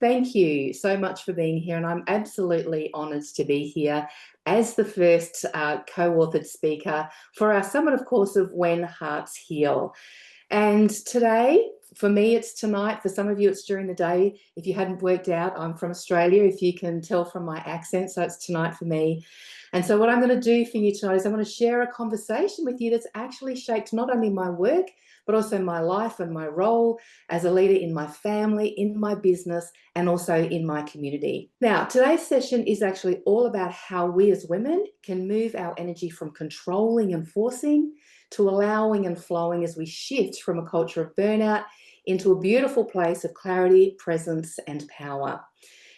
Thank you so much for being here, and I'm absolutely honoured to be here as the first co-authored speaker for our summit, of course, of When Hearts Heal. And today, for me, it's tonight. For some of you, it's during the day. If you hadn't worked out, I'm from Australia, if you can tell from my accent, so it's tonight for me. And so what I'm going to do for you tonight is I'm going to share a conversation with you that's actually shaped not only my work, but also my life and my role as a leader in my family, in my business, and also in my community. Now, today's session is actually all about how we as women can move our energy from controlling and forcing to allowing and flowing as we shift from a culture of burnout into a beautiful place of clarity, presence, and power.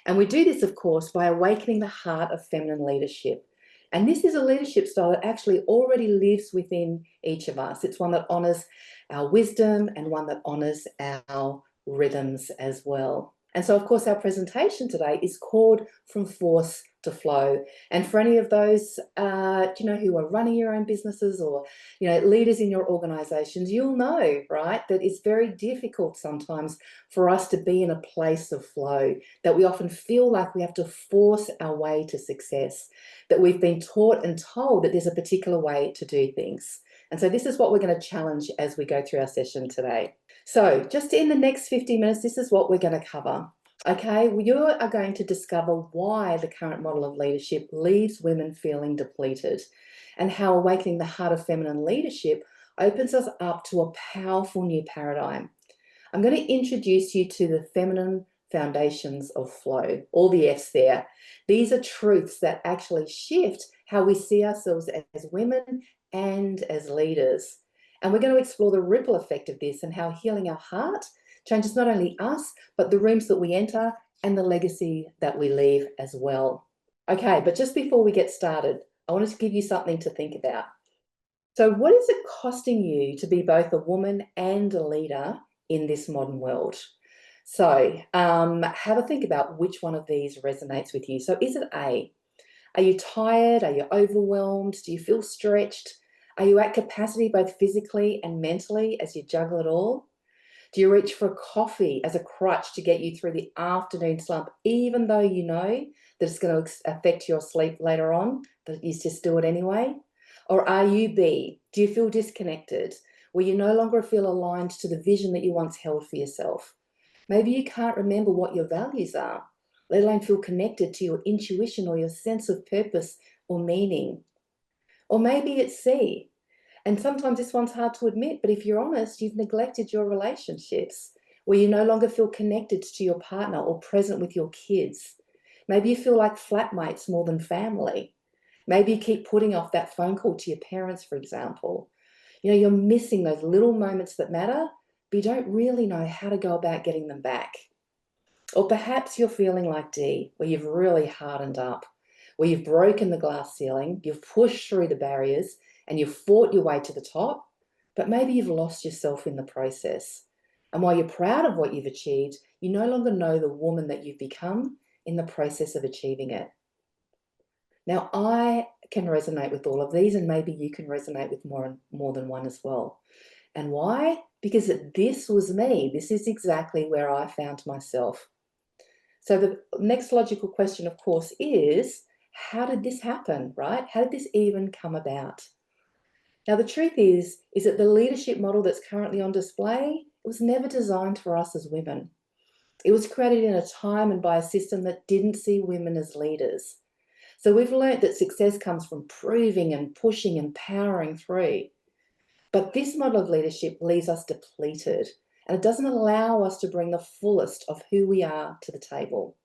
And we do this, of course, by awakening the heart of feminine leadership. And this is a leadership style that actually already lives within each of us. It's one that honors our wisdom and one that honors our rhythms as well. And so, of course, our presentation today is called From Force to Flow. And for any of those, who are running your own businesses or, leaders in your organizations, you'll know, right, that it's very difficult sometimes for us to be in a place of flow, that we often feel like we have to force our way to success, that we've been taught and told that there's a particular way to do things. And so this is what we're going to challenge as we go through our session today. So just in the next 50 minutes, this is what we're going to cover. Okay, well, you are going to discover why the current model of leadership leaves women feeling depleted and how awakening the heart of feminine leadership opens us up to a powerful new paradigm. I'm going to introduce you to the feminine foundations of flow, all the F's there. These are truths that actually shift how we see ourselves as women and as leaders. And we're going to explore the ripple effect of this and how healing our heart changes not only us, but the rooms that we enter and the legacy that we leave as well. Okay, but just before we get started, I wanted to give you something to think about. So what is it costing you to be both a woman and a leader in this modern world? So have a think about which one of these resonates with you. So is it A? Are you tired? Are you overwhelmed? Do you feel stretched? Are you at capacity both physically and mentally as you juggle it all? Do you reach for coffee as a crutch to get you through the afternoon slump, even though you know that it's going to affect your sleep later on, but you just do it anyway? Or are you B? Do you feel disconnected, where you no longer feel aligned to the vision that you once held for yourself? Maybe you can't remember what your values are, let alone feel connected to your intuition or your sense of purpose or meaning. Or maybe it's C. And sometimes this one's hard to admit, but if you're honest, you've neglected your relationships, where you no longer feel connected to your partner or present with your kids. Maybe you feel like flatmates more than family. Maybe you keep putting off that phone call to your parents, for example. You're missing those little moments that matter, but you don't really know how to go about getting them back. Or perhaps you're feeling like D, where you've really hardened up, where you've broken the glass ceiling, you've pushed through the barriers, and you've fought your way to the top, but maybe you've lost yourself in the process. And while you're proud of what you've achieved, you no longer know the woman that you've become in the process of achieving it. Now, I can resonate with all of these, and maybe you can resonate with more than one as well. And why? Because this was me. This is exactly where I found myself. So the next logical question, of course, is how did this happen, right? How did this even come about? Now, the truth is that the leadership model that's currently on display, it was never designed for us as women. It was created in a time and by a system that didn't see women as leaders. So we've learnt that success comes from proving and pushing and powering through. But this model of leadership leaves us depleted, and it doesn't allow us to bring the fullest of who we are to the table.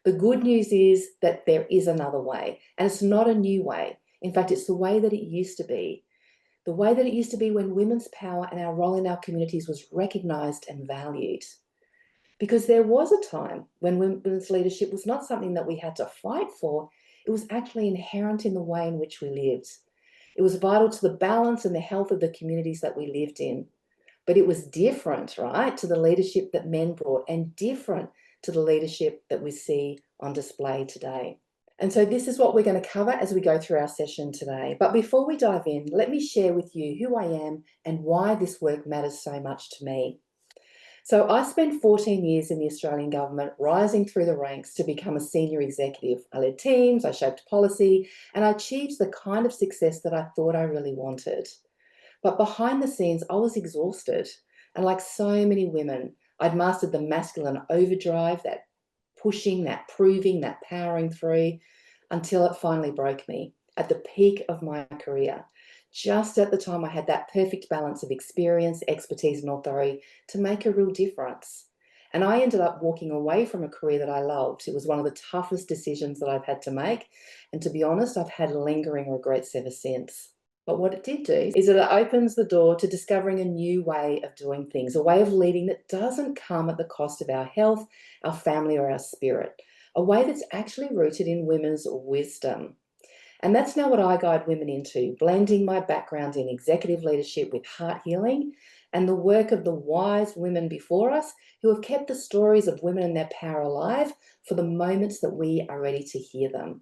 The good news is that there is another way, and it's not a new way. In fact, it's the way that it used to be. The way that it used to be when women's power and our role in our communities was recognised and valued. Because there was a time when women's leadership was not something that we had to fight for, it was actually inherent in the way in which we lived. It was vital to the balance and the health of the communities that we lived in. But it was different, right, to the leadership that men brought, and different to the leadership that we see on display today. And so this is what we're going to cover as we go through our session today. But before we dive in, let me share with you who I am and why this work matters so much to me. So I spent 14 years in the Australian government, rising through the ranks to become a senior executive. I led teams, I shaped policy, and I achieved the kind of success that I thought I really wanted. But behind the scenes, I was exhausted. And like so many women, I'd mastered the masculine overdrive, that pushing, that proving, that powering through, until it finally broke me at the peak of my career. Just at the time I had that perfect balance of experience, expertise, and authority to make a real difference. And I ended up walking away from a career that I loved. It was one of the toughest decisions that I've had to make. And to be honest, I've had lingering regrets ever since. But what it did do is that it opens the door to discovering a new way of doing things, a way of leading that doesn't come at the cost of our health, our family, or our spirit, a way that's actually rooted in women's wisdom. And that's now what I guide women into, blending my background in executive leadership with heart healing and the work of the wise women before us who have kept the stories of women and their power alive for the moments that we are ready to hear them.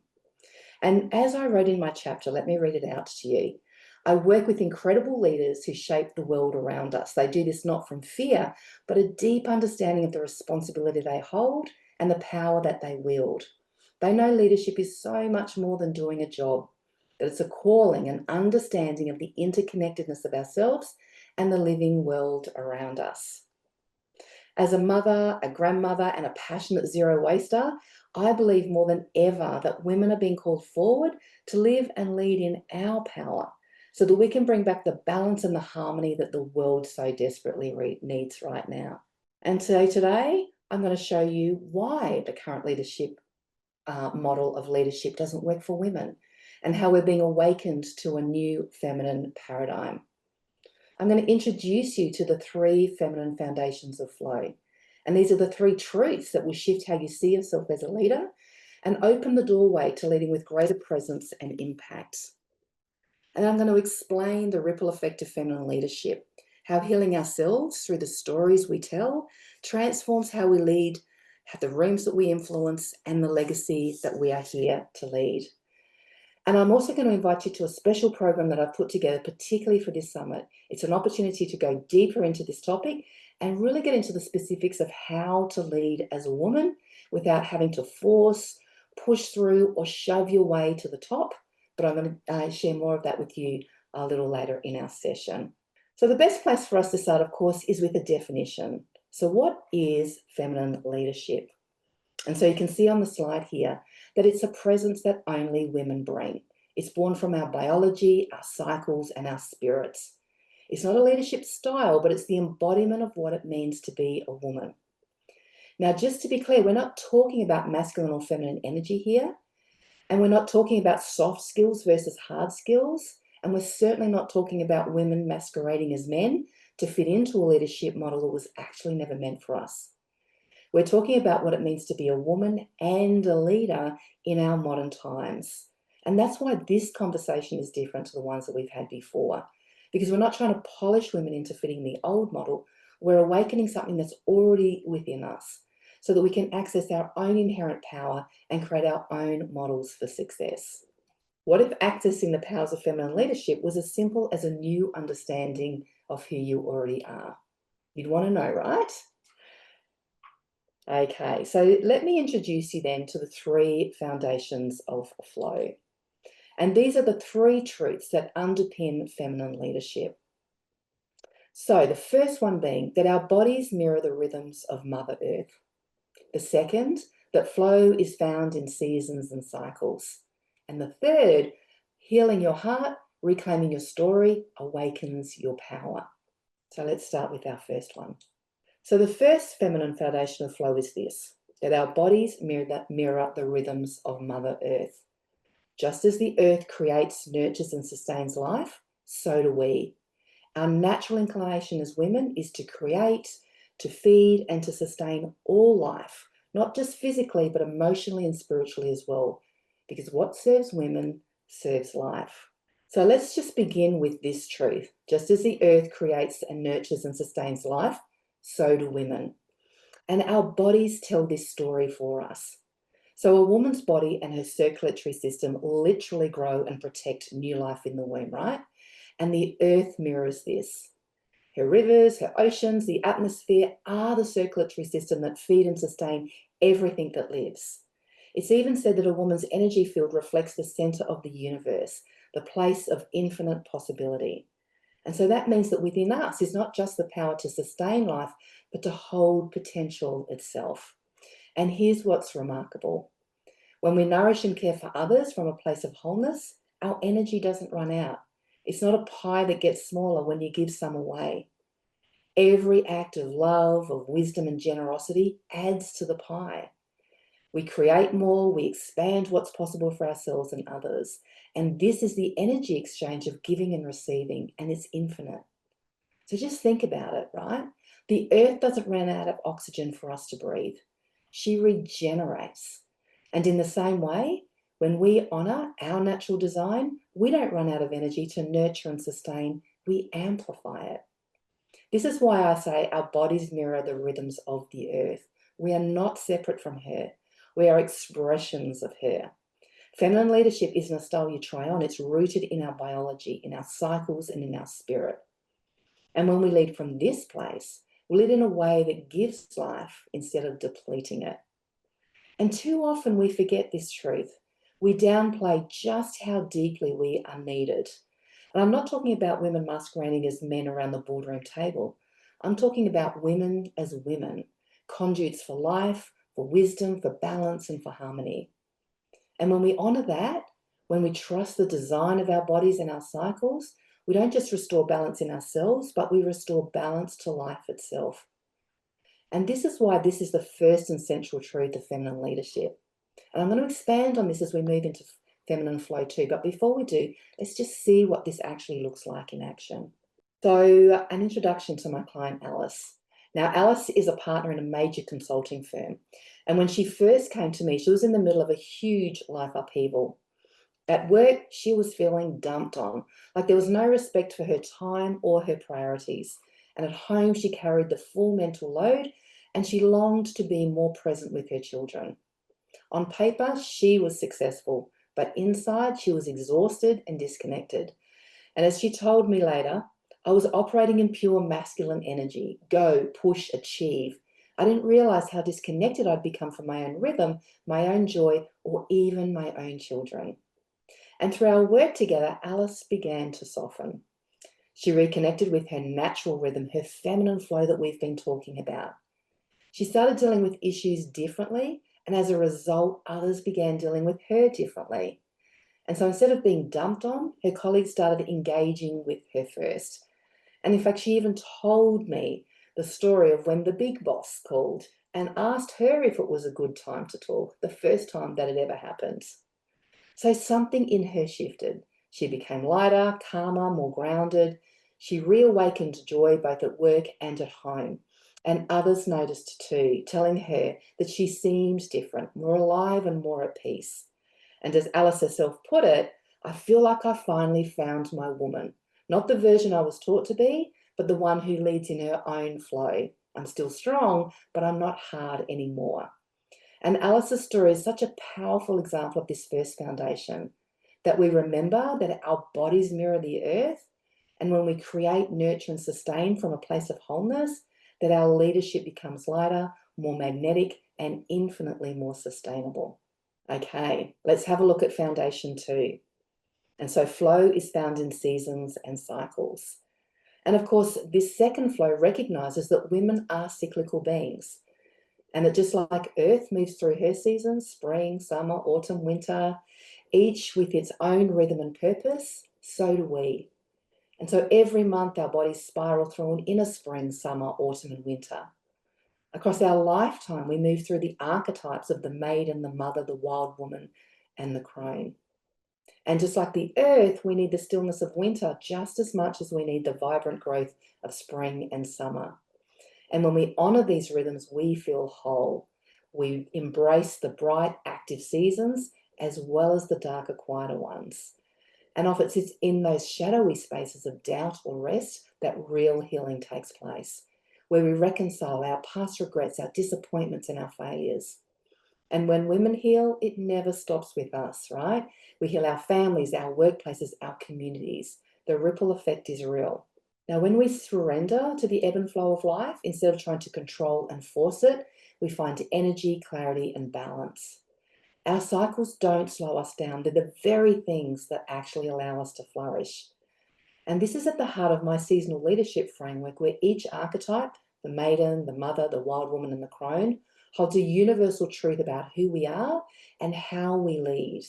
And as I wrote in my chapter, let me read it out to you. I work with incredible leaders who shape the world around us. They do this not from fear, but a deep understanding of the responsibility they hold and the power that they wield. They know leadership is so much more than doing a job, that it's a calling, an understanding of the interconnectedness of ourselves and the living world around us. As a mother, a grandmother, and a passionate zero waster, I believe more than ever that women are being called forward to live and lead in our power so that we can bring back the balance and the harmony that the world so desperately needs right now. And so today, I'm going to show you why the current leadership model of leadership doesn't work for women and how we're being awakened to a new feminine paradigm. I'm going to introduce you to the 3 feminine foundations of flow. And these are the 3 truths that will shift how you see yourself as a leader and open the doorway to leading with greater presence and impact. And I'm going to explain the ripple effect of feminine leadership, how healing ourselves through the stories we tell transforms how we lead, the rooms that we influence, and the legacy that we are here to lead. And I'm also going to invite you to a special program that I've put together particularly for this summit. It's an opportunity to go deeper into this topic and really get into the specifics of how to lead as a woman without having to force, push through, or shove your way to the top. But I'm going to share more of that with you a little later in our session. So the best place for us to start, of course, is with a definition. So what is feminine leadership? And so you can see on the slide here that it's a presence that only women bring. It's born from our biology, our cycles, and our spirits. It's not a leadership style, but it's the embodiment of what it means to be a woman. Now, just to be clear, we're not talking about masculine or feminine energy here, and we're not talking about soft skills versus hard skills, and we're certainly not talking about women masquerading as men to fit into a leadership model that was actually never meant for us. We're talking about what it means to be a woman and a leader in our modern times. And that's why this conversation is different to the ones that we've had before, because we're not trying to polish women into fitting the old model. We're awakening something that's already within us so that we can access our own inherent power and create our own models for success. What if accessing the powers of feminine leadership was as simple as a new understanding of who you already are? You'd want to know, right? Okay, so let me introduce you then to the 3 foundations of flow. And these are the 3 truths that underpin feminine leadership. So the first one being that our bodies mirror the rhythms of Mother Earth. The second, that flow is found in seasons and cycles. And the third, healing your heart, reclaiming your story, awakens your power. So let's start with our first one. So the first feminine foundation of flow is this, that our bodies mirror the rhythms of Mother Earth. Just as the earth creates, nurtures, and sustains life, so do we. Our natural inclination as women is to create, to feed, and to sustain all life, not just physically, but emotionally and spiritually as well, because what serves women serves life. So let's just begin with this truth. Just as the earth creates and nurtures and sustains life, so do women. And our bodies tell this story for us. So a woman's body and her circulatory system literally grow and protect new life in the womb, right? And the earth mirrors this. Her rivers, her oceans, the atmosphere are the circulatory system that feed and sustain everything that lives. It's even said that a woman's energy field reflects the center of the universe, the place of infinite possibility. And so that means that within us is not just the power to sustain life, but to hold potential itself. And here's what's remarkable. When we nourish and care for others from a place of wholeness, our energy doesn't run out. It's not a pie that gets smaller when you give some away. Every act of love, of wisdom and generosity adds to the pie. We create more, we expand what's possible for ourselves and others. And this is the energy exchange of giving and receiving, and it's infinite. So just think about it, right? The earth doesn't run out of oxygen for us to breathe. She regenerates. And in the same way, when we honor our natural design, we don't run out of energy to nurture and sustain, we amplify it. This is why I say our bodies mirror the rhythms of the earth. We are not separate from her. We are expressions of her. Feminine leadership isn't a style you try on. It's rooted in our biology, in our cycles, and in our spirit. And when we lead from this place, we lead in a way that gives life instead of depleting it. And too often we forget this truth. We downplay just how deeply we are needed. And I'm not talking about women masquerading as men around the boardroom table. I'm talking about women as women, conduits for life, for wisdom, for balance, and for harmony. And when we honor that, when we trust the design of our bodies and our cycles, we don't just restore balance in ourselves, but we restore balance to life itself. And this is why this is the first and central truth of feminine leadership. And I'm going to expand on this as we move into feminine flow too. But before we do, let's just see what this actually looks like in action. So an introduction to my client, Alice. Now, Alice is a partner in a major consulting firm. And when she first came to me, she was in the middle of a huge life upheaval. At work, she was feeling dumped on, like there was no respect for her time or her priorities. And at home, she carried the full mental load and she longed to be more present with her children. On paper, she was successful, but inside, she was exhausted and disconnected. And as she told me later, I was operating in pure masculine energy, go, push, achieve. I didn't realize how disconnected I'd become from my own rhythm, my own joy, or even my own children. And through our work together, Alice began to soften. She reconnected with her natural rhythm, her feminine flow that we've been talking about. She started dealing with issues differently, and as a result, others began dealing with her differently. And so instead of being dumped on, her colleagues started engaging with her first. And in fact, she even told me the story of when the big boss called and asked her if it was a good time to talk, the first time that it ever happened. So something in her shifted. She became lighter, calmer, more grounded. She reawakened joy both at work and at home. And others noticed too, telling her that she seemed different, more alive and more at peace. And as Alice herself put it, I feel like I finally found my woman. Not the version I was taught to be, but the one who leads in her own flow. I'm still strong, but I'm not hard anymore. And Alice's story is such a powerful example of this first foundation, that we remember that our bodies mirror the earth. And when we create, nurture, and sustain from a place of wholeness, that our leadership becomes lighter, more magnetic, and infinitely more sustainable. Okay, let's have a look at foundation 2. And so flow is found in seasons and cycles. And of course, this second flow recognizes that women are cyclical beings, and that just like Earth moves through her seasons, spring, summer, autumn, winter, each with its own rhythm and purpose, so do we. And so every month our bodies spiral through an inner spring, summer, autumn, and winter. Across our lifetime, we move through the archetypes of the maiden, the mother, the wild woman, and the crone. And just like the earth, we need the stillness of winter just as much as we need the vibrant growth of spring and summer. And when we honor these rhythms, we feel whole. We embrace the bright, active seasons as well as the darker, quieter ones. And often it's in those shadowy spaces of doubt or rest that real healing takes place, where we reconcile our past regrets, our disappointments, and our failures. And when women heal, it never stops with us, right? We heal our families, our workplaces, our communities. The ripple effect is real. Now, when we surrender to the ebb and flow of life, instead of trying to control and force it, we find energy, clarity, and balance. Our cycles don't slow us down. They're the very things that actually allow us to flourish. And this is at the heart of my seasonal leadership framework, where each archetype, the maiden, the mother, the wild woman, and the crone, holds a universal truth about who we are and how we lead.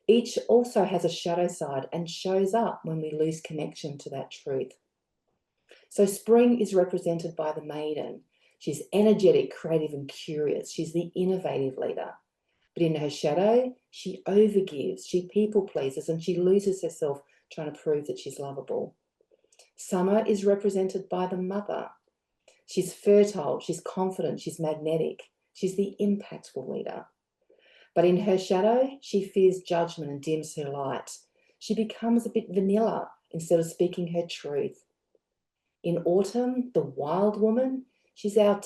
Each also has a shadow side and shows up when we lose connection to that truth. So spring is represented by the maiden. She's energetic, creative, and curious. She's the innovative leader. But in her shadow, she overgives, she people pleases, and she loses herself trying to prove that she's lovable. Summer is represented by the mother. She's fertile, she's confident, she's magnetic. She's the impactful leader. But in her shadow, she fears judgment and dims her light. She becomes a bit vanilla instead of speaking her truth. In autumn, the wild woman, she's our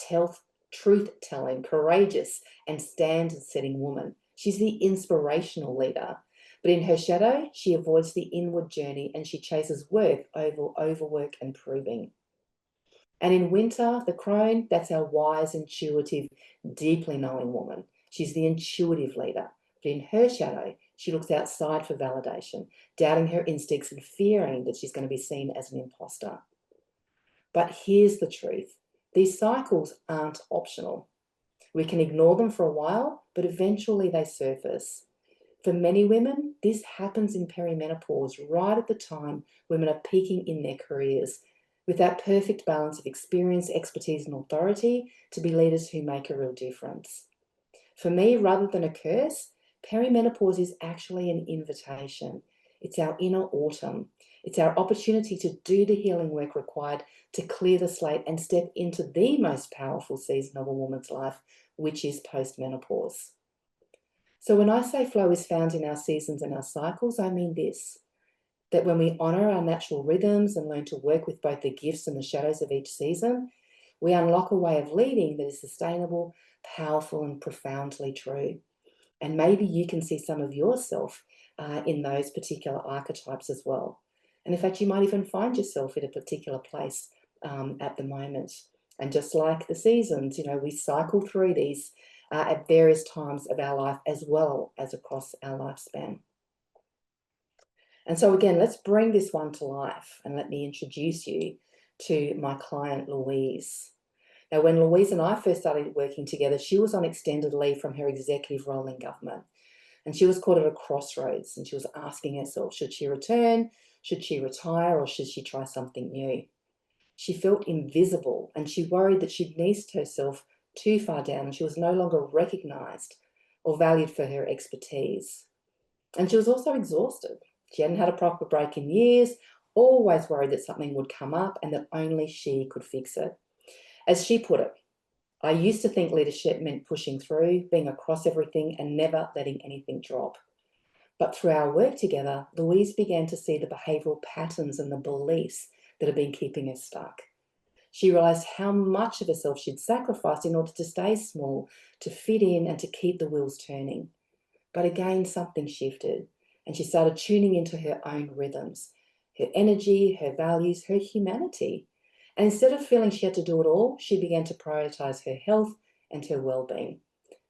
truth-telling, courageous, and standard-setting woman. She's the inspirational leader. But in her shadow, she avoids the inward journey and she chases work over overwork and proving. And in winter, the crone, that's our wise, intuitive, deeply knowing woman. She's the intuitive leader. But in her shadow, she looks outside for validation, doubting her instincts and fearing that she's going to be seen as an imposter. But here's the truth. These cycles aren't optional. We can ignore them for a while, but eventually they surface. For many women, this happens in perimenopause, right at the time women are peaking in their careers, with that perfect balance of experience, expertise, and authority to be leaders who make a real difference. For me, rather than a curse, perimenopause is actually an invitation. It's our inner autumn. It's our opportunity to do the healing work required to clear the slate and step into the most powerful season of a woman's life, which is postmenopause. So when I say flow is found in our seasons and our cycles, I mean this, that when we honor our natural rhythms and learn to work with both the gifts and the shadows of each season, we unlock a way of leading that is sustainable, powerful, and profoundly true. And maybe you can see some of yourself in those particular archetypes as well. And in fact, you might even find yourself in a particular place at the moment. And just like the seasons, we cycle through these at various times of our life as well as across our lifespan. And so again, let's bring this one to life and let me introduce you to my client, Louise. Now, when Louise and I first started working together, she was on extended leave from her executive role in government. And she was caught at a crossroads and she was asking herself, should she return, should she retire, or should she try something new? She felt invisible and she worried that she'd niched herself too far down and she was no longer recognised or valued for her expertise. And she was also exhausted. She hadn't had a proper break in years, always worried that something would come up and that only she could fix it. As she put it, I used to think leadership meant pushing through, being across everything and never letting anything drop. But through our work together, Louise began to see the behavioural patterns and the beliefs that had been keeping her stuck. She realised how much of herself she'd sacrificed in order to stay small, to fit in and to keep the wheels turning. But again, something shifted and she started tuning into her own rhythms, her energy, her values, her humanity. And instead of feeling she had to do it all, she began to prioritise her health and her well-being.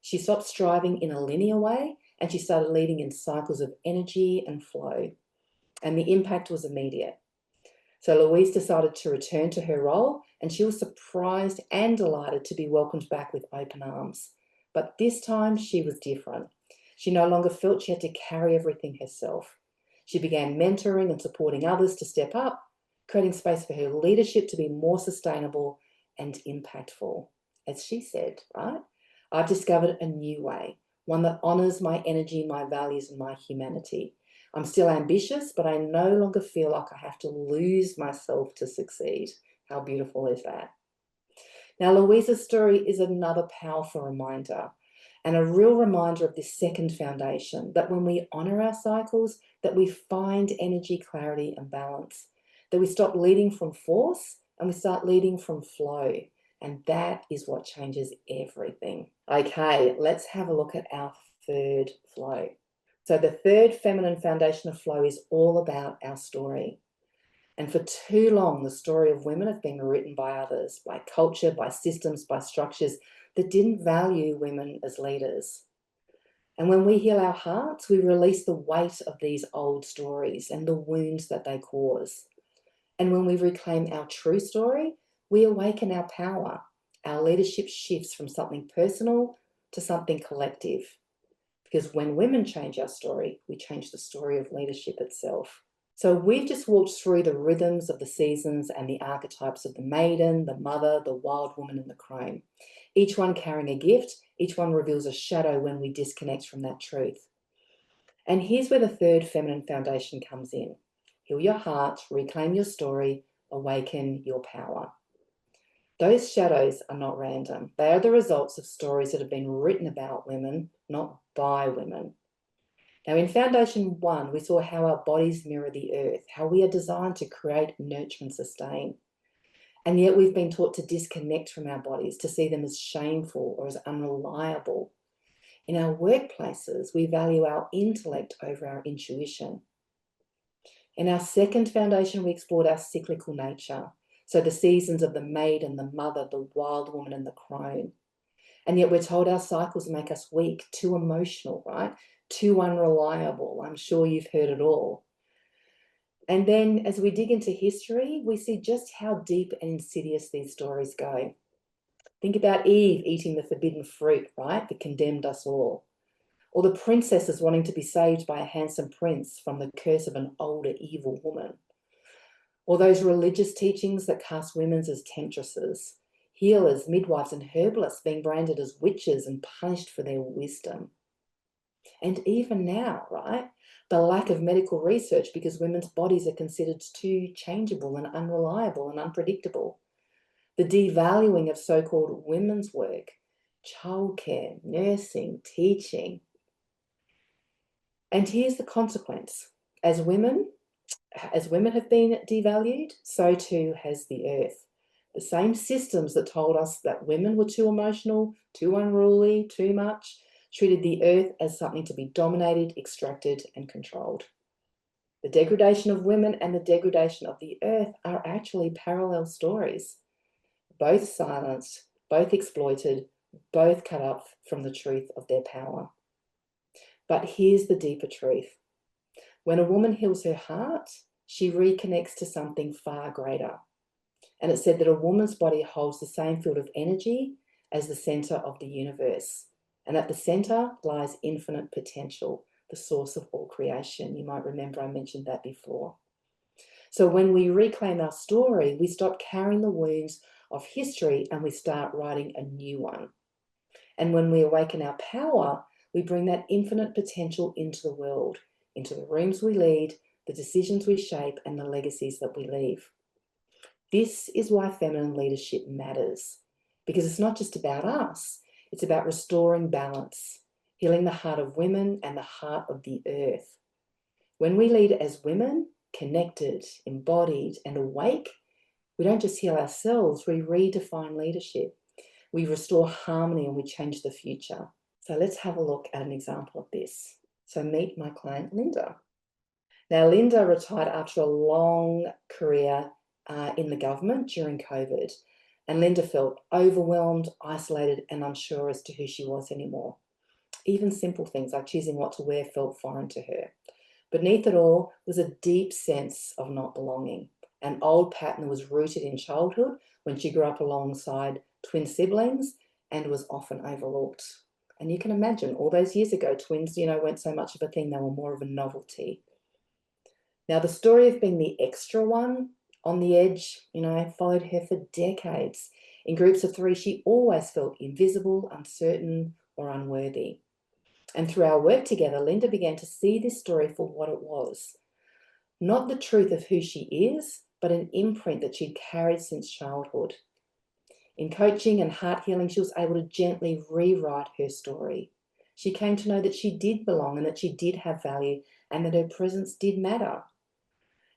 She stopped striving in a linear way and she started leading in cycles of energy and flow. And the impact was immediate. So Louise decided to return to her role and she was surprised and delighted to be welcomed back with open arms. But this time she was different. She no longer felt she had to carry everything herself. She began mentoring and supporting others to step up, creating space for her leadership to be more sustainable and impactful. As she said, right? I've discovered a new way, one that honours my energy, my values, and my humanity. I'm still ambitious, but I no longer feel like I have to lose myself to succeed. How beautiful is that? Now, Louisa's story is another powerful reminder and a real reminder of this second foundation, that when we honour our cycles, that we find energy, clarity, and balance, that we stop leading from force and we start leading from flow. And that is what changes everything. Okay, let's have a look at our third flow. So the third feminine foundation of flow is all about our story. And for too long, the story of women have been written by others, by culture, by systems, by structures that didn't value women as leaders. And when we heal our hearts, we release the weight of these old stories and the wounds that they cause. And when we reclaim our true story, we awaken our power. Our leadership shifts from something personal to something collective. Because when women change our story, we change the story of leadership itself. So we've just walked through the rhythms of the seasons and the archetypes of the maiden, the mother, the wild woman, and the crone. Each one carrying a gift, each one reveals a shadow when we disconnect from that truth. And here's where the third feminine foundation comes in. Heal your heart, reclaim your story, awaken your power. Those shadows are not random. They are the results of stories that have been written about women, not by women. Now, in Foundation 1, we saw how our bodies mirror the earth, how we are designed to create, nurture, and sustain. And yet we've been taught to disconnect from our bodies, to see them as shameful or as unreliable. In our workplaces, we value our intellect over our intuition. In our second foundation, we explored our cyclical nature. So the seasons of the maiden, the mother, the wild woman, and the crone. And yet we're told our cycles make us weak, too emotional, right? Too unreliable. I'm sure you've heard it all. And then as we dig into history, we see just how deep and insidious these stories go. Think about Eve eating the forbidden fruit, right? That condemned us all. Or the princesses wanting to be saved by a handsome prince from the curse of an older evil woman. Or those religious teachings that cast women as temptresses, healers, midwives, and herbalists being branded as witches and punished for their wisdom. And even now, right, the lack of medical research because women's bodies are considered too changeable and unreliable and unpredictable. The devaluing of so-called women's work, childcare, nursing, teaching. And here's the consequence. As women have been devalued, so too has the earth. The same systems that told us that women were too emotional, too unruly, too much, treated the earth as something to be dominated, extracted, and controlled. The degradation of women and the degradation of the earth are actually parallel stories. Both silenced, both exploited, both cut off from the truth of their power. But here's the deeper truth. When a woman heals her heart, she reconnects to something far greater. And it said that a woman's body holds the same field of energy as the center of the universe. And at the center lies infinite potential, the source of all creation. You might remember I mentioned that before. So when we reclaim our story, we stop carrying the wounds of history and we start writing a new one. And when we awaken our power, we bring that infinite potential into the world, into the rooms we lead, the decisions we shape, and the legacies that we leave. This is why feminine leadership matters, because it's not just about us, it's about restoring balance, healing the heart of women and the heart of the earth. When we lead as women, connected, embodied, and awake, we don't just heal ourselves, we redefine leadership. We restore harmony and we change the future. So let's have a look at an example of this. So meet my client, Linda. Now, Linda retired after a long career in the government during COVID. And Linda felt overwhelmed, isolated, and unsure as to who she was anymore. Even simple things like choosing what to wear felt foreign to her. Beneath it all was a deep sense of not belonging, an old pattern that was rooted in childhood when she grew up alongside twin siblings and was often overlooked. And you can imagine all those years ago, twins, weren't so much of a thing, they were more of a novelty. Now, the story of being the extra one on the edge, followed her for decades. In groups of 3, she always felt invisible, uncertain, or unworthy. And through our work together, Linda began to see this story for what it was. Not the truth of who she is, but an imprint that she'd carried since childhood. In coaching and heart healing, she was able to gently rewrite her story. She came to know that she did belong and that she did have value and that her presence did matter.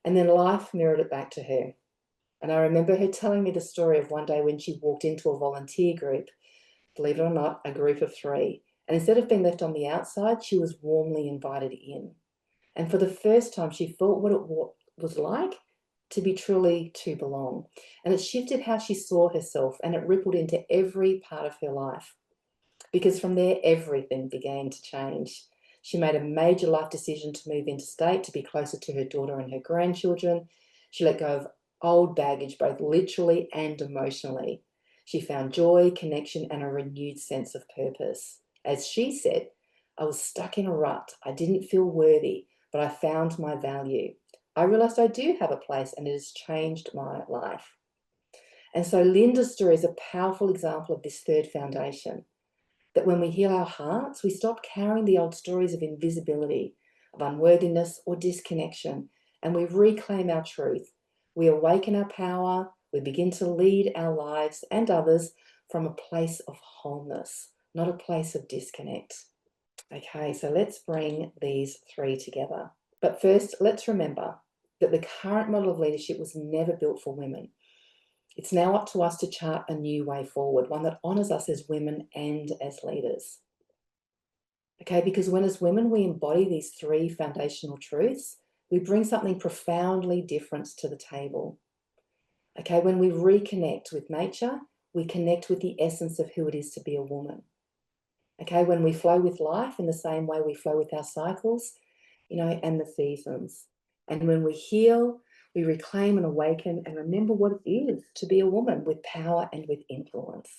And then life mirrored it back to her. And I remember her telling me the story of one day when she walked into a volunteer group, believe it or not, a group of 3. And instead of being left on the outside, she was warmly invited in. And for the first time, she felt what it was like to belong. And it shifted how she saw herself, and it rippled into every part of her life. Because from there, everything began to change. She made a major life decision to move interstate to be closer to her daughter and her grandchildren. She let go of old baggage, both literally and emotionally. She found joy, connection, and a renewed sense of purpose. As she said, I was stuck in a rut. I didn't feel worthy, but I found my value. I realized I do have a place, and it has changed my life. And so Linda's story is a powerful example of this third foundation, that when we heal our hearts, we stop carrying the old stories of invisibility, of unworthiness or disconnection, and we reclaim our truth. We awaken our power, we begin to lead our lives and others from a place of wholeness, not a place of disconnect. Okay, so let's bring these three together. But first, let's remember that the current model of leadership was never built for women. It's now up to us to chart a new way forward, one that honours us as women and as leaders. Okay, because when as women we embody these three foundational truths, we bring something profoundly different to the table. Okay, when we reconnect with nature, we connect with the essence of who it is to be a woman. Okay, when we flow with life in the same way we flow with our cycles, and the seasons. And when we heal, we reclaim and awaken and remember what it is to be a woman with power and with influence.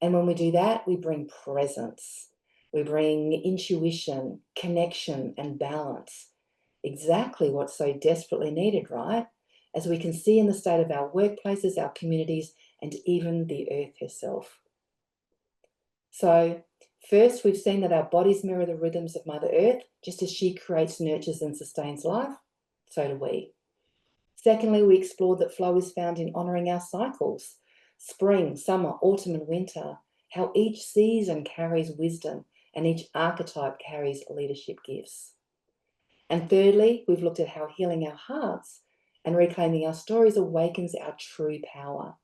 And when we do that, we bring presence. We bring intuition, connection, and balance. Exactly what's so desperately needed, right? As we can see in the state of our workplaces, our communities, and even the earth herself. So, first, we've seen that our bodies mirror the rhythms of Mother Earth. Just as she creates, nurtures, and sustains life, so do we. Secondly, we explored that flow is found in honouring our cycles: spring, summer, autumn, and winter, how each season carries wisdom and each archetype carries leadership gifts. And thirdly, we've looked at how healing our hearts and reclaiming our stories awakens our true power.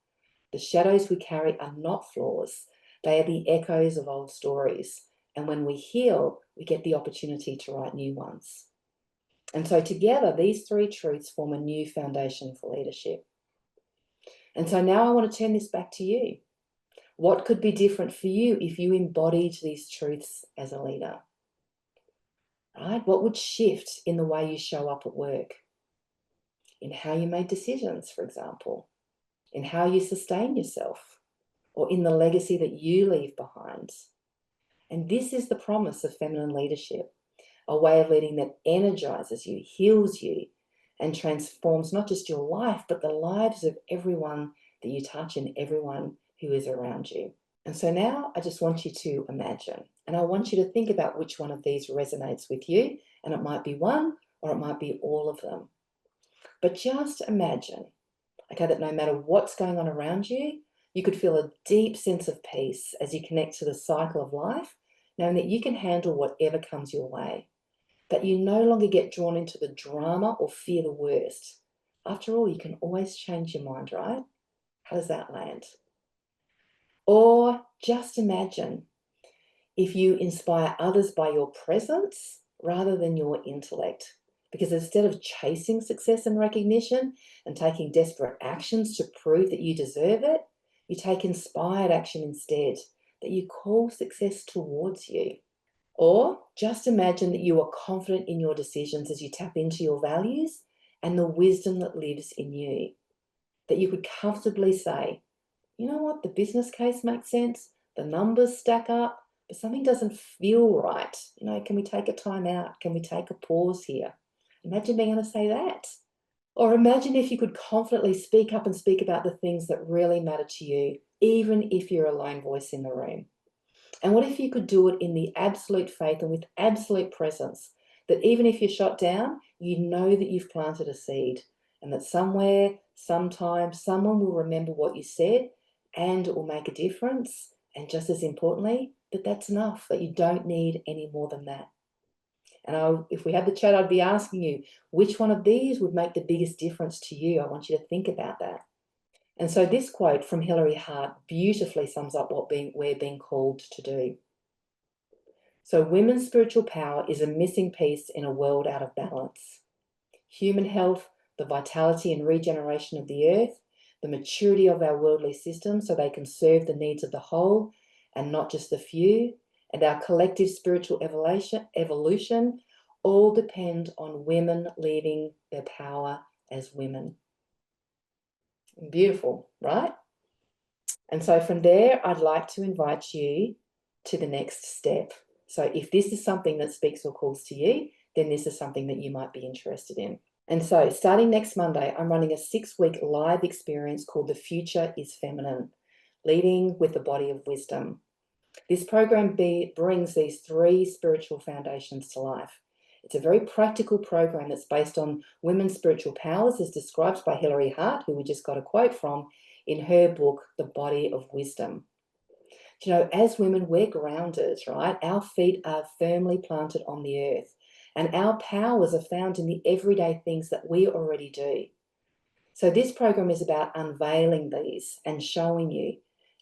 The shadows we carry are not flaws. They are the echoes of old stories. And when we heal, we get the opportunity to write new ones. And so together, these three truths form a new foundation for leadership. And so now I want to turn this back to you. What could be different for you if you embodied these truths as a leader? Right? What would shift in the way you show up at work? In how you made decisions, for example? In how you sustain yourself? Or in the legacy that you leave behind? And this is the promise of feminine leadership, a way of leading that energizes you, heals you, and transforms not just your life, but the lives of everyone that you touch and everyone who is around you. And so now I just want you to imagine, and I want you to think about which one of these resonates with you, and it might be one or it might be all of them. But just imagine, okay, that no matter what's going on around you, you could feel a deep sense of peace as you connect to the cycle of life, knowing that you can handle whatever comes your way, that you no longer get drawn into the drama or fear the worst. After all, you can always change your mind, right? How does that land? Or just imagine if you inspire others by your presence rather than your intellect. Because instead of chasing success and recognition and taking desperate actions to prove that you deserve it, you take inspired action instead, that you call success towards you. Or just imagine that you are confident in your decisions as you tap into your values and the wisdom that lives in you. That you could comfortably say, you know what, the business case makes sense, the numbers stack up, but something doesn't feel right. Can we take a time out? Can we take a pause here? Imagine being able to say that. Or imagine if you could confidently speak up and speak about the things that really matter to you, even if you're a lone voice in the room. And what if you could do it in the absolute faith and with absolute presence, that even if you're shot down, you know that you've planted a seed, and that somewhere, sometime, someone will remember what you said and it will make a difference. And just as importantly, that that's enough, that you don't need any more than that. And if we had the chat, I'd be asking you, which one of these would make the biggest difference to you? I want you to think about that. And so this quote from Hilary Hart beautifully sums up what we're being called to do. So women's spiritual power is a missing piece in a world out of balance. Human health, the vitality and regeneration of the earth, the maturity of our worldly system so they can serve the needs of the whole and not just the few, and our collective spiritual evolution all depend on women leaving their power as women. Beautiful, right? And so from there, I'd like to invite you to the next step. So if this is something that speaks or calls to you, then this is something that you might be interested in. And so starting next Monday, I'm running a 6-week live experience called The Future is Feminine, Leading with the Body of Wisdom. This program brings these 3 spiritual foundations to life. It's a very practical program that's based on women's spiritual powers as described by Hilary Hart, who we just got a quote from in her book, The Body of Wisdom. You know, as women, we're grounded, right? Our feet are firmly planted on the earth, and our powers are found in the everyday things that we already do. So this program is about unveiling these and showing you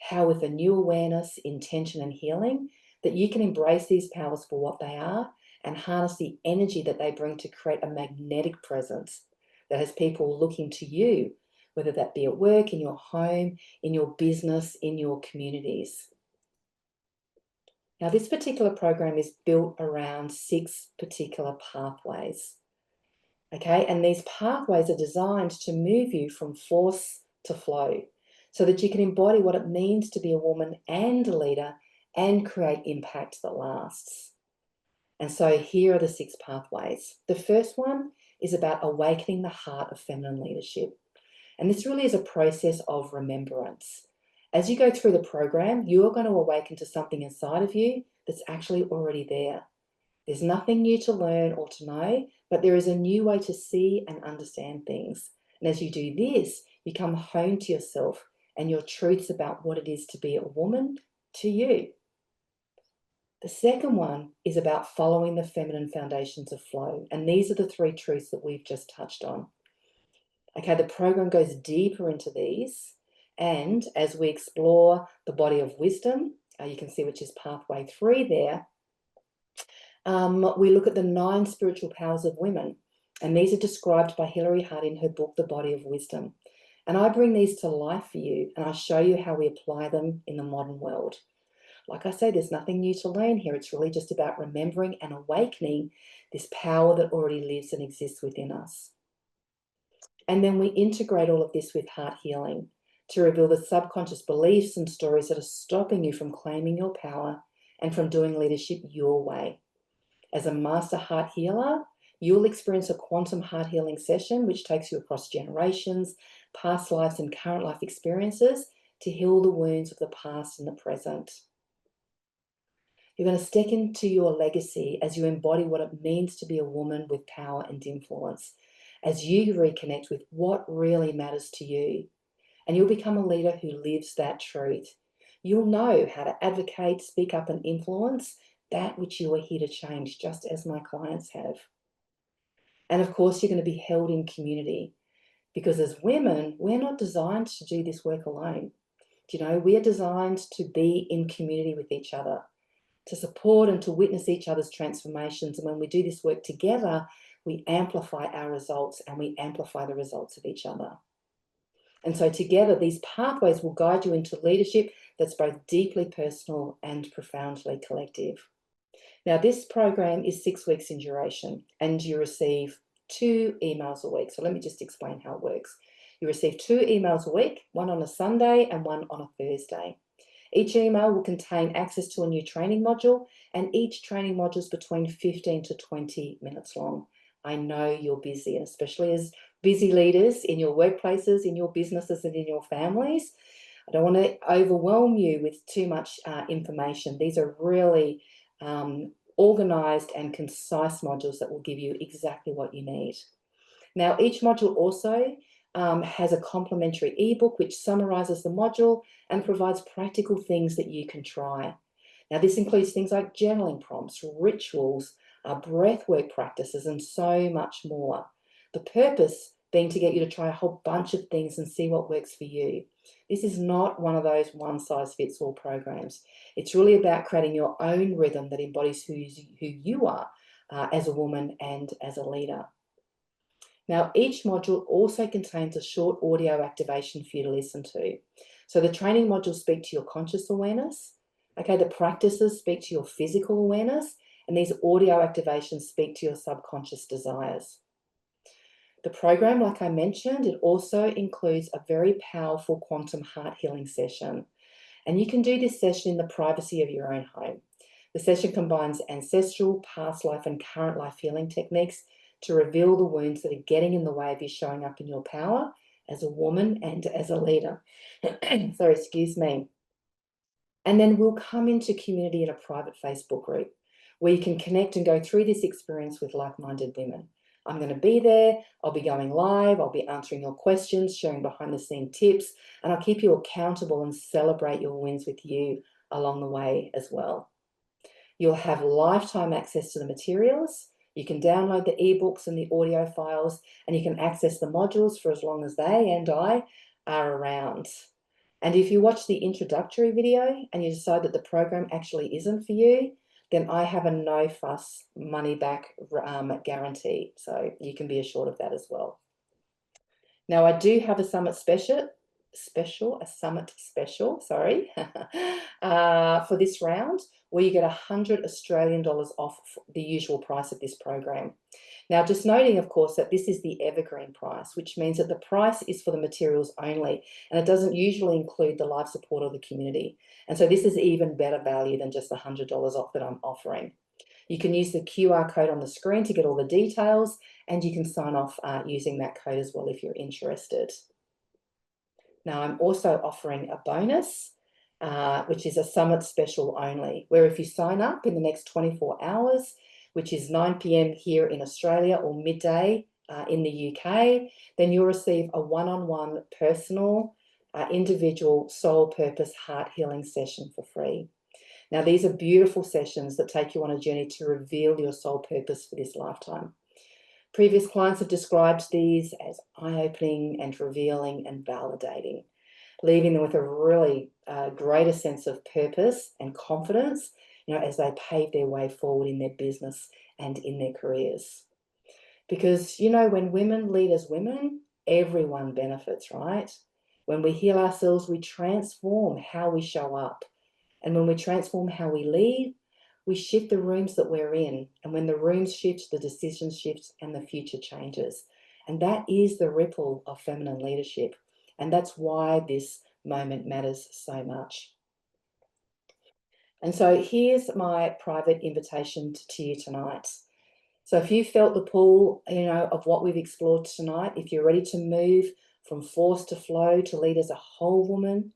how, with a new awareness, intention, and healing, that you can embrace these powers for what they are and harness the energy that they bring to create a magnetic presence that has people looking to you, whether that be at work, in your home, in your business, in your communities. Now, this particular program is built around 6 particular pathways. Okay, and these pathways are designed to move you from force to flow so that you can embody what it means to be a woman and a leader and create impact that lasts. And so here are the 6 pathways. The first one is about awakening the heart of feminine leadership. And this really is a process of remembrance. As you go through the program, you are going to awaken to something inside of you that's actually already there. There's nothing new to learn or to know, but there is a new way to see and understand things. And as you do this, you come home to yourself and your truths about what it is to be a woman to you. The second one is about following the feminine foundations of flow. And these are the 3 truths that we've just touched on. Okay, the program goes deeper into these. And as we explore the body of wisdom, you can see which is pathway 3 there, we look at the 9 spiritual powers of women. And these are described by Hilary Hart in her book, The Body of Wisdom. And I bring these to life for you, and I show you how we apply them in the modern world. Like I say, there's nothing new to learn here. It's really just about remembering and awakening this power that already lives and exists within us. And then we integrate all of this with heart healing to reveal the subconscious beliefs and stories that are stopping you from claiming your power and from doing leadership your way. As a master heart healer, you'll experience a quantum heart healing session, which takes you across generations, past lives, and current life experiences to heal the wounds of the past and the present. You're going to step into your legacy as you embody what it means to be a woman with power and influence, as you reconnect with what really matters to you. And you'll become a leader who lives that truth. You'll know how to advocate, speak up, and influence that which you are here to change, just as my clients have. And of course, you're going to be held in community, because as women, we're not designed to do this work alone. You know, we are designed to be in community with each other, to support and to witness each other's transformations. And when we do this work together, we amplify our results and we amplify the results of each other. And so together, these pathways will guide you into leadership that's both deeply personal and profoundly collective. Now, this program is 6 weeks in duration, and you receive 2 emails a week. So let me just explain how it works. You receive 2 emails a week, one on a Sunday and one on a Thursday. Each email will contain access to a new training module, and each training module is between 15 to 20 minutes long. I know you're busy, and especially as busy leaders in your workplaces, in your businesses, and in your families, I don't want to overwhelm you with too much information. These are really organized and concise modules that will give you exactly what you need. Now, each module also has a complimentary ebook which summarizes the module and provides practical things that you can try. Now, this includes things like journaling prompts, rituals, breathwork practices, and so much more. The purpose being to get you to try a whole bunch of things and see what works for you. This is not one of those one-size-fits-all programs. It's really about creating your own rhythm that embodies who you are as a woman and as a leader. Now, each module also contains a short audio activation for you to listen to. So the training modules speak to your conscious awareness. Okay, the practices speak to your physical awareness, and these audio activations speak to your subconscious desires. The program, like I mentioned, it also includes a very powerful quantum heart healing session. And you can do this session in the privacy of your own home. The session combines ancestral, past life, and current life healing techniques to reveal the wounds that are getting in the way of you showing up in your power as a woman and as a leader. Sorry, excuse me. And then we'll come into community in a private Facebook group where you can connect and go through this experience with like-minded women. I'm going to be there. I'll be going live. I'll be answering your questions, sharing behind-the-scene tips, and I'll keep you accountable and celebrate your wins with you along the way as well. You'll have lifetime access to the materials. You can download the ebooks and the audio files, and you can access the modules for as long as they and I are around. And if you watch the introductory video and you decide that the program actually isn't for you, then I have a no fuss money back guarantee. So you can be assured of that as well. Now, I do have a summit special, sorry, for this round, where you get 100 Australian dollars off the usual price of this program. Now, just noting, of course, that this is the evergreen price, which means that the price is for the materials only, and it doesn't usually include the live support of the community. And so this is even better value than just the $100 off that I'm offering. You can use the QR code on the screen to get all the details, and you can sign off using that code as well if you're interested. Now, I'm also offering a bonus, which is a summit special only, where if you sign up in the next 24 hours, which is 9 p.m. here in Australia or midday in the UK, then you'll receive a one-on-one personal, individual soul purpose heart healing session for free. Now, these are beautiful sessions that take you on a journey to reveal your soul purpose for this lifetime. Previous clients have described these as eye-opening and revealing and validating, leaving them with a really greater sense of purpose and confidence, as they pave their way forward in their business and in their careers. Because, when women lead as women, everyone benefits, right? When we heal ourselves, we transform how we show up. And when we transform how we lead, we shift the rooms that we're in. And when the rooms shift, the decisions shift and the future changes. And that is the ripple of feminine leadership. And that's why this moment matters so much. And so here's my private invitation to you tonight. So if you felt the pull, of what we've explored tonight, if you're ready to move from force to flow, to lead as a whole woman,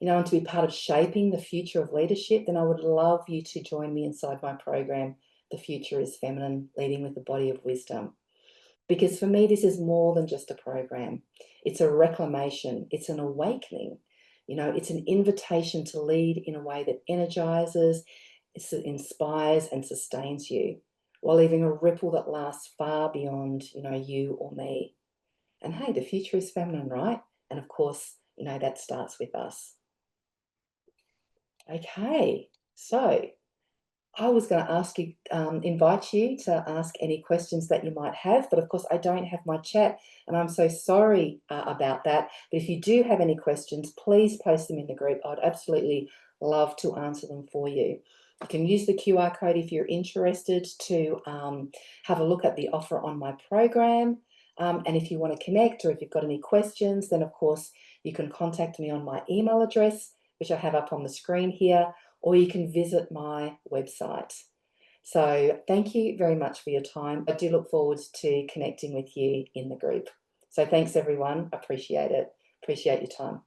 and to be part of shaping the future of leadership, then I would love you to join me inside my program, The Future is Feminine, Leading with the Body of Wisdom. Because for me, this is more than just a program. It's a reclamation. It's an awakening. It's an invitation to lead in a way that energizes, inspires, and sustains you, while leaving a ripple that lasts far beyond, you or me. And hey, the future is feminine, right? And of course, that starts with us. Okay, so I was going to ask you, invite you to ask any questions that you might have, but of course I don't have my chat, and I'm so sorry about that. But if you do have any questions, please post them in the group. I'd absolutely love to answer them for you. You can use the QR code if you're interested to have a look at the offer on my program. And if you want to connect, or if you've got any questions, then of course you can contact me on my email address, which I have up on the screen here, or you can visit my website. So thank you very much for your time. I do look forward to connecting with you in the group. So thanks everyone, appreciate it. Appreciate your time.